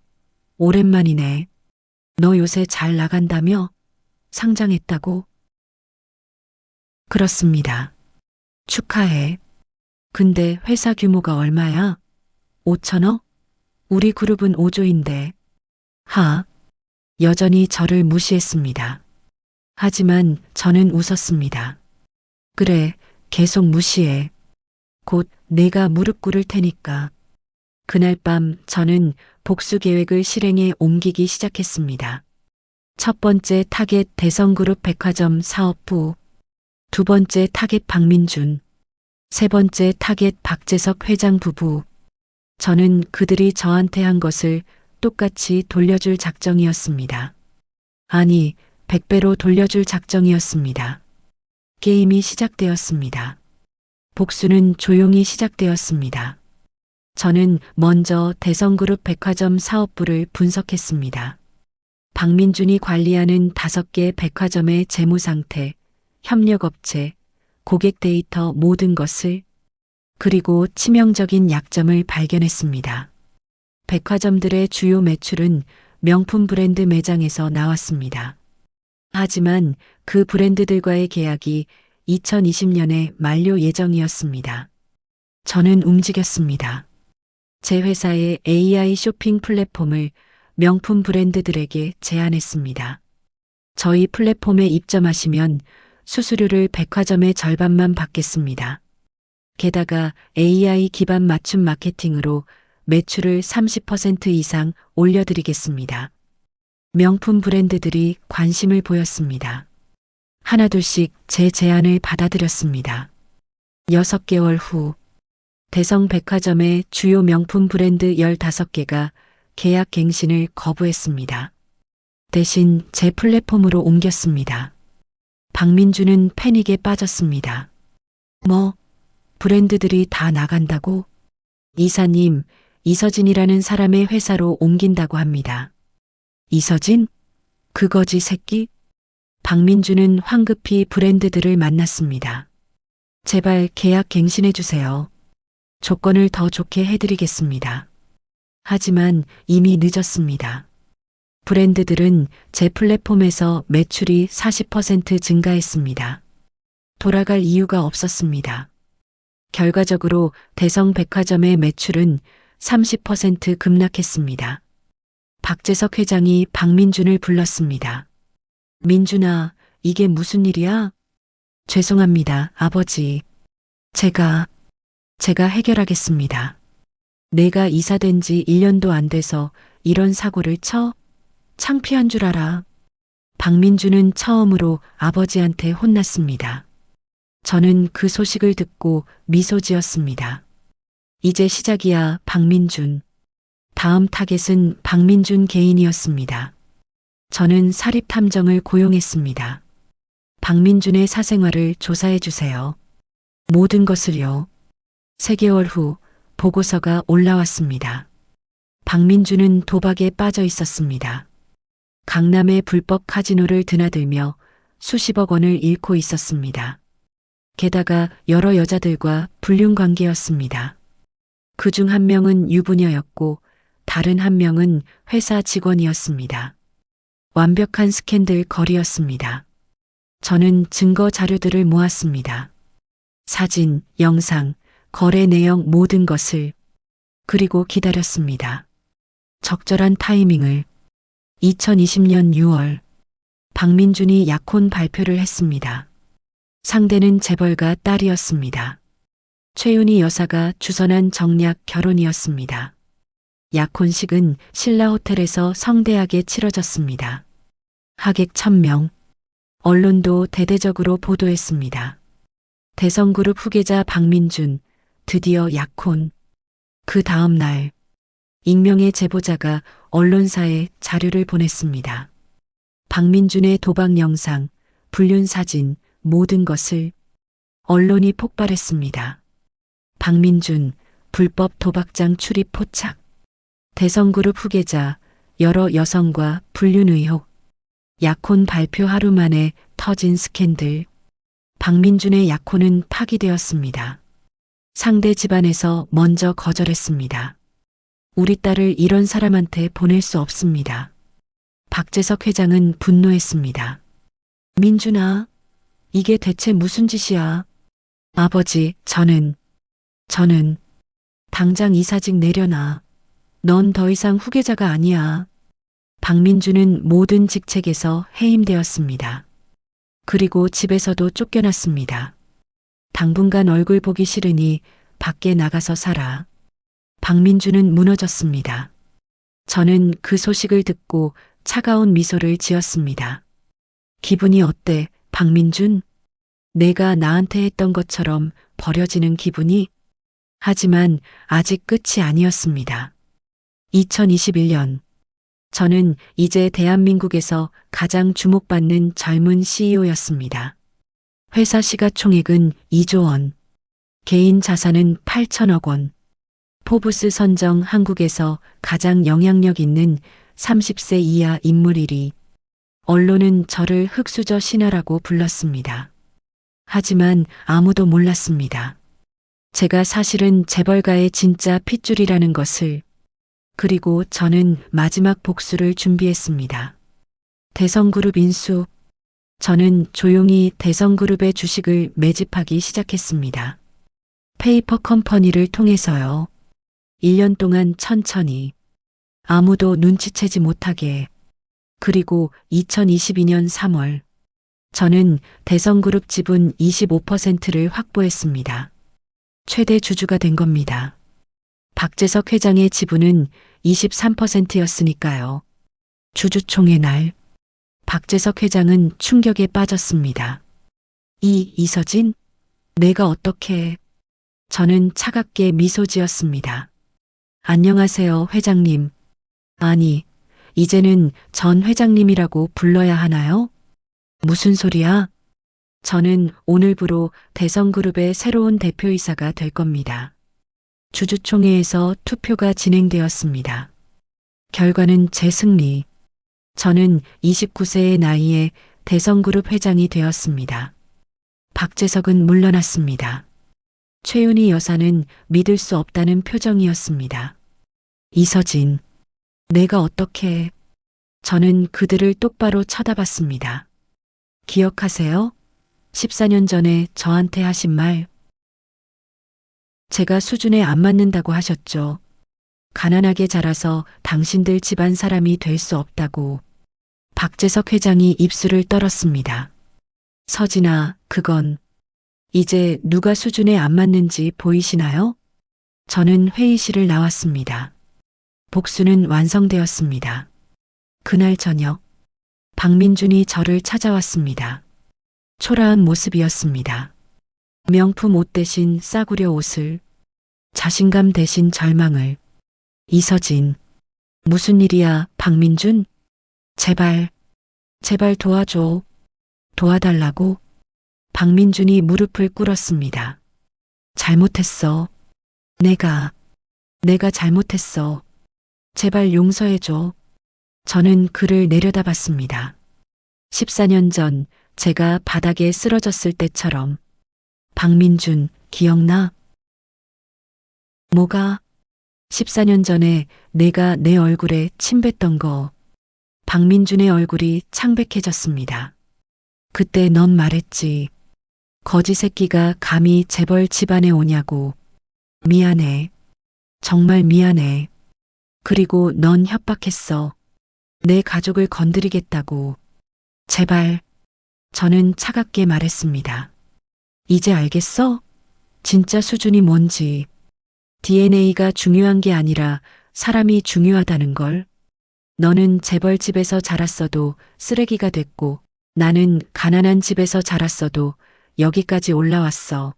오랜만이네. 너 요새 잘 나간다며? 상장했다고? 그렇습니다. 축하해. 근데 회사 규모가 얼마야? 5천억? 우리 그룹은 5조인데. 하. 여전히 저를 무시했습니다. 하지만 저는 웃었습니다. 그래, 계속 무시해. 곧 내가 무릎 꿇을 테니까. 그날 밤 저는 복수 계획을 실행에 옮기기 시작했습니다. 첫 번째 타겟 대성그룹 백화점 사업부, 두 번째 타겟 박민준, 세 번째 타겟 박재석 회장 부부. 저는 그들이 저한테 한 것을 똑같이 돌려줄 작정이었습니다. 아니, 100배로 돌려줄 작정이었습니다. 게임이 시작되었습니다. 복수는 조용히 시작되었습니다. 저는 먼저 대성그룹 백화점 사업부를 분석했습니다. 박민준이 관리하는 5개 백화점의 재무 상태, 협력업체, 고객 데이터 모든 것을, 그리고 치명적인 약점을 발견했습니다. 백화점들의 주요 매출은 명품 브랜드 매장에서 나왔습니다. 하지만 그 브랜드들과의 계약이 2020년에 만료 예정이었습니다. 저는 움직였습니다. 제 회사의 AI 쇼핑 플랫폼을 명품 브랜드들에게 제안했습니다. 저희 플랫폼에 입점하시면 수수료를 백화점의 절반만 받겠습니다. 게다가 AI 기반 맞춤 마케팅으로 매출을 30% 이상 올려드리겠습니다. 명품 브랜드들이 관심을 보였습니다. 하나둘씩 제 제안을 받아들였습니다. 6개월 후, 대성 백화점의 주요 명품 브랜드 15개가 계약 갱신을 거부했습니다. 대신 제 플랫폼으로 옮겼습니다. 박민준은 패닉에 빠졌습니다. 브랜드들이 다 나간다고? 이사님, 이서진이라는 사람의 회사로 옮긴다고 합니다. 이서진? 그 거지 새끼? 박민준은 황급히 브랜드들을 만났습니다. 제발 계약 갱신해 주세요. 조건을 더 좋게 해드리겠습니다. 하지만 이미 늦었습니다. 브랜드들은 제 플랫폼에서 매출이 40% 증가했습니다. 돌아갈 이유가 없었습니다. 결과적으로 대성 백화점의 매출은 30% 급락했습니다. 박재석 회장이 박민준을 불렀습니다. 민준아, 이게 무슨 일이야? 죄송합니다, 아버지. 제가 해결하겠습니다. 내가 이사된 지 1년도 안 돼서 이런 사고를 쳐? 창피한 줄 알아. 박민준은 처음으로 아버지한테 혼났습니다. 저는 그 소식을 듣고 미소 지었습니다. 이제 시작이야, 박민준. 다음 타겟은 박민준 개인이었습니다. 저는 사립탐정을 고용했습니다. 박민준의 사생활을 조사해 주세요. 모든 것을요. 3개월 후 보고서가 올라왔습니다. 박민준은 도박에 빠져 있었습니다. 강남의 불법 카지노를 드나들며 수십억 원을 잃고 있었습니다. 게다가 여러 여자들과 불륜 관계였습니다. 그중 한 명은 유부녀였고 다른 한 명은 회사 직원이었습니다. 완벽한 스캔들 거리였습니다. 저는 증거 자료들을 모았습니다. 사진, 영상, 거래 내용 모든 것을. 그리고 기다렸습니다. 적절한 타이밍을. 2020년 6월 박민준이 약혼 발표를 했습니다. 상대는 재벌가 딸이었습니다. 최윤희 여사가 주선한 정략 결혼이었습니다. 약혼식은 신라 호텔에서 성대하게 치러졌습니다. 하객 1000명. 언론도 대대적으로 보도했습니다. 대성그룹 후계자 박민준, 드디어 약혼. 그 다음 날, 익명의 제보자가 언론사에 자료를 보냈습니다. 박민준의 도박 영상, 불륜 사진, 모든 것을. 언론이 폭발했습니다. 박민준, 불법 도박장 출입 포착. 대성그룹 후계자, 여러 여성과 불륜 의혹. 약혼 발표 하루 만에 터진 스캔들. 박민준의 약혼은 파기되었습니다. 상대 집안에서 먼저 거절했습니다. 우리 딸을 이런 사람한테 보낼 수 없습니다. 박재석 회장은 분노했습니다. 민준아, 이게 대체 무슨 짓이야? 아버지, 저는 당장 이사직 내려놔. 넌 더 이상 후계자가 아니야. 박민준은 모든 직책에서 해임되었습니다. 그리고 집에서도 쫓겨났습니다. 당분간 얼굴 보기 싫으니 밖에 나가서 살아. 박민준은 무너졌습니다. 저는 그 소식을 듣고 차가운 미소를 지었습니다. 기분이 어때, 박민준? 내가 나한테 했던 것처럼 버려지는 기분이? 하지만 아직 끝이 아니었습니다. 2021년. 저는 이제 대한민국에서 가장 주목받는 젊은 CEO였습니다. 회사 시가총액은 2조 원, 개인 자산은 8천억 원, 포브스 선정 한국에서 가장 영향력 있는 30세 이하 인물 1위, 언론은 저를 흑수저 신화라고 불렀습니다. 하지만 아무도 몰랐습니다. 제가 사실은 재벌가의 진짜 핏줄이라는 것을. 그리고 저는 마지막 복수를 준비했습니다. 대성그룹 인수. 저는 조용히 대성그룹의 주식을 매집하기 시작했습니다. 페이퍼 컴퍼니를 통해서요. 1년 동안 천천히. 아무도 눈치채지 못하게. 그리고 2022년 3월. 저는 대성그룹 지분 25%를 확보했습니다. 최대 주주가 된 겁니다. 박재석 회장의 지분은 23%였으니까요. 주주총회 날 박재석 회장은 충격에 빠졌습니다. 이서진? 내가 어떻게? 저는 차갑게 미소 지었습니다. 안녕하세요, 회장님. 아니, 이제는 전 회장님이라고 불러야 하나요? 무슨 소리야? 저는 오늘부로 대성그룹의 새로운 대표이사가 될 겁니다. 주주총회에서 투표가 진행되었습니다. 결과는 제 승리. 저는 29세의 나이에 대성그룹 회장이 되었습니다. 박재석은 물러났습니다. 최윤희 여사는 믿을 수 없다는 표정이었습니다. 이서진, 내가 어떻게? 저는 그들을 똑바로 쳐다봤습니다. 기억하세요? 14년 전에 저한테 하신 말. 제가 수준에 안 맞는다고 하셨죠. 가난하게 자라서 당신들 집안 사람이 될 수 없다고. 박재석 회장이 입술을 떨었습니다. 서진아, 그건 이제 누가 수준에 안 맞는지 보이시나요? 저는 회의실을 나왔습니다. 복수는 완성되었습니다. 그날 저녁, 박민준이 저를 찾아왔습니다. 초라한 모습이었습니다. 명품 옷 대신 싸구려 옷을, 자신감 대신 절망을. 이서진, 무슨 일이야, 박민준? 제발 도와줘. 도와달라고? 박민준이 무릎을 꿇었습니다. 잘못했어. 내가 잘못했어. 제발 용서해줘. 저는 그를 내려다봤습니다. 14년 전 제가 바닥에 쓰러졌을 때처럼. 박민준, 기억나? 뭐가? 14년 전에 내가 내 얼굴에 침 뱉던 거. 박민준의 얼굴이 창백해졌습니다. 그때 넌 말했지. 거지 새끼가 감히 재벌 집안에 오냐고. 미안해. 정말 미안해. 그리고 넌 협박했어. 내 가족을 건드리겠다고. 제발. 저는 차갑게 말했습니다. 이제 알겠어? 진짜 수준이 뭔지. DNA가 중요한 게 아니라 사람이 중요하다는 걸. 너는 재벌집에서 자랐어도 쓰레기가 됐고 나는 가난한 집에서 자랐어도 여기까지 올라왔어.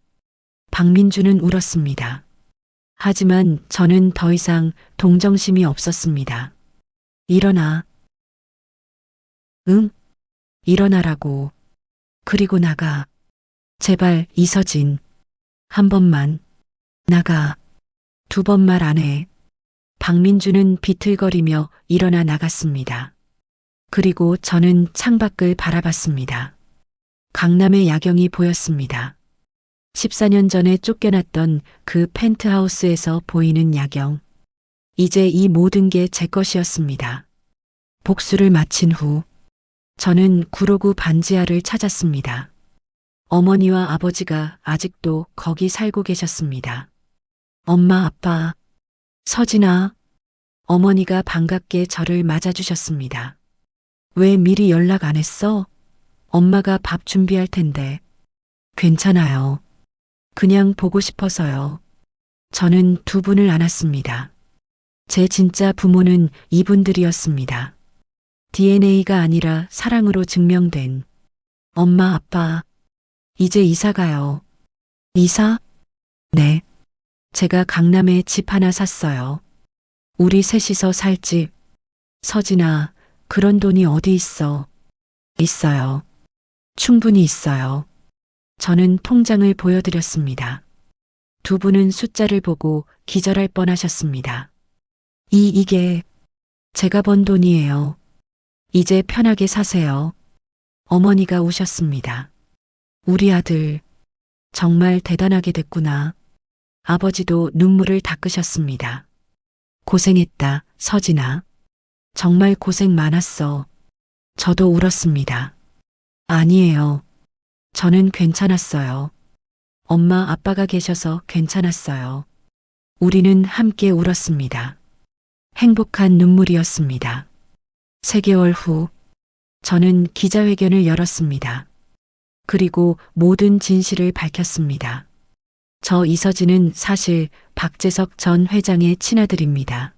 박민준은 울었습니다. 하지만 저는 더 이상 동정심이 없었습니다. 일어나. 응? 일어나라고. 그리고 나가. 제발, 이서진. 한 번만. 나가. 두 번 말 안 해. 박민준은 비틀거리며 일어나 나갔습니다. 그리고 저는 창밖을 바라봤습니다. 강남의 야경이 보였습니다. 14년 전에 쫓겨났던 그 펜트하우스에서 보이는 야경. 이제 이 모든 게 제 것이었습니다. 복수를 마친 후 저는 구로구 반지하를 찾았습니다. 어머니와 아버지가 아직도 거기 살고 계셨습니다. 엄마, 아빠, 서진아. 어머니가 반갑게 저를 맞아주셨습니다. 왜 미리 연락 안 했어? 엄마가 밥 준비할 텐데. 괜찮아요. 그냥 보고 싶어서요. 저는 두 분을 안았습니다. 제 진짜 부모는 이분들이었습니다. DNA가 아니라 사랑으로 증명된 엄마, 아빠, 이제 이사 가요. 이사? 네. 제가 강남에 집 하나 샀어요. 우리 셋이서 살 집. 서진아, 그런 돈이 어디 있어? 있어요. 충분히 있어요. 저는 통장을 보여드렸습니다. 두 분은 숫자를 보고 기절할 뻔하셨습니다. 이게 제가 번 돈이에요. 이제 편하게 사세요. 어머니가 우셨습니다. 우리 아들 정말 대단하게 됐구나. 아버지도 눈물을 닦으셨습니다. 고생했다, 서진아. 정말 고생 많았어. 저도 울었습니다. 아니에요. 저는 괜찮았어요. 엄마, 아빠가 계셔서 괜찮았어요. 우리는 함께 울었습니다. 행복한 눈물이었습니다. 3개월 후, 저는 기자회견을 열었습니다. 그리고 모든 진실을 밝혔습니다. 저 이서진은 사실 박재석 전 회장의 친아들입니다.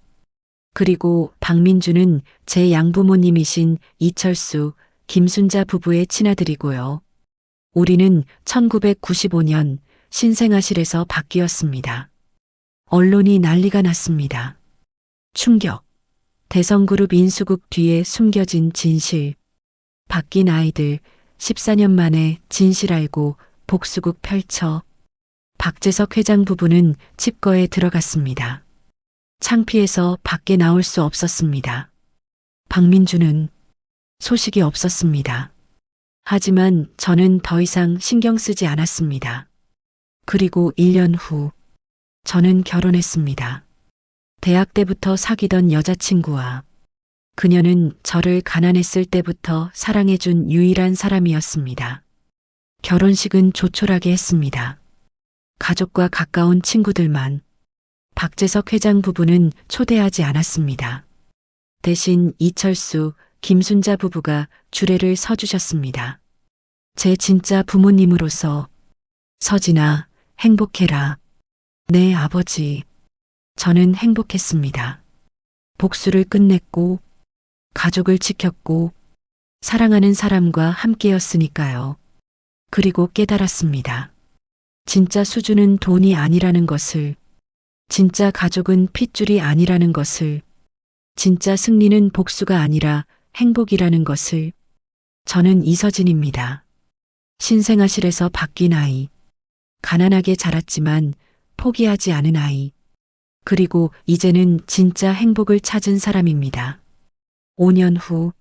그리고 박민주는 제 양부모님이신 이철수, 김순자 부부의 친아들이고요. 우리는 1995년 신생아실에서 바뀌었습니다. 언론이 난리가 났습니다. 충격. 대성그룹 인수국 뒤에 숨겨진 진실. 바뀐 아이들 14년 만에 진실 알고 복수국 펼쳐. 박재석 회장 부부는 칩거에 들어갔습니다. 창피해서 밖에 나올 수 없었습니다. 박민주는 소식이 없었습니다. 하지만 저는 더 이상 신경 쓰지 않았습니다. 그리고 1년 후, 저는 결혼했습니다. 대학 때부터 사귀던 여자친구와 그녀는 저를 가난했을 때부터 사랑해준 유일한 사람이었습니다. 결혼식은 조촐하게 했습니다. 가족과 가까운 친구들만. 박재석 회장 부부는 초대하지 않았습니다. 대신 이철수, 김순자 부부가 주례를 서주셨습니다. 제 진짜 부모님으로서 서진아, 행복해라. 네, 아버지. 저는 행복했습니다. 복수를 끝냈고, 가족을 지켰고, 사랑하는 사람과 함께였으니까요. 그리고 깨달았습니다. 진짜 수준은 돈이 아니라는 것을, 진짜 가족은 핏줄이 아니라는 것을, 진짜 승리는 복수가 아니라 행복이라는 것을. 저는 이서진입니다. 신생아실에서 바뀐 아이, 가난하게 자랐지만 포기하지 않은 아이, 그리고 이제는 진짜 행복을 찾은 사람입니다. 5년 후,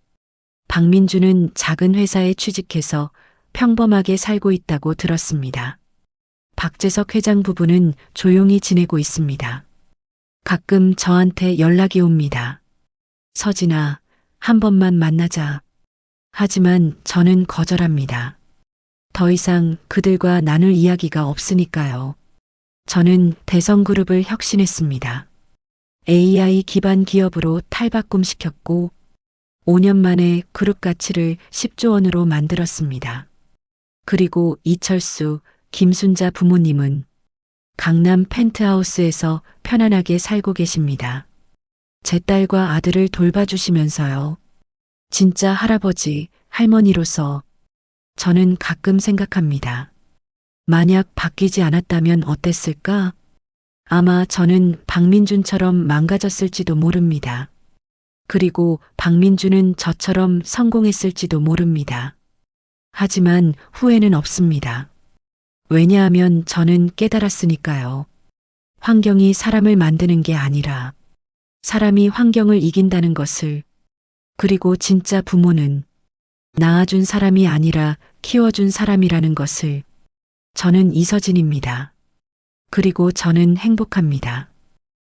박민주는 작은 회사에 취직해서 평범하게 살고 있다고 들었습니다. 박재석 회장 부부는 조용히 지내고 있습니다. 가끔 저한테 연락이 옵니다. 서진아, 한 번만 만나자. 하지만 저는 거절합니다. 더 이상 그들과 나눌 이야기가 없으니까요. 저는 대성그룹을 혁신했습니다. AI 기반 기업으로 탈바꿈시켰고 5년 만에 그룹 가치를 10조 원으로 만들었습니다. 그리고 이철수, 김순자 부모님은 강남 펜트하우스에서 편안하게 살고 계십니다. 제 딸과 아들을 돌봐주시면서요. 진짜 할아버지, 할머니로서 저는 가끔 생각합니다. 만약 바뀌지 않았다면 어땠을까? 아마 저는 박민준처럼 망가졌을지도 모릅니다. 그리고 박민준은 저처럼 성공했을지도 모릅니다. 하지만 후회는 없습니다. 왜냐하면 저는 깨달았으니까요. 환경이 사람을 만드는 게 아니라 사람이 환경을 이긴다는 것을. 그리고 진짜 부모는 낳아준 사람이 아니라 키워준 사람이라는 것을. 저는 이서진입니다. 그리고 저는 행복합니다.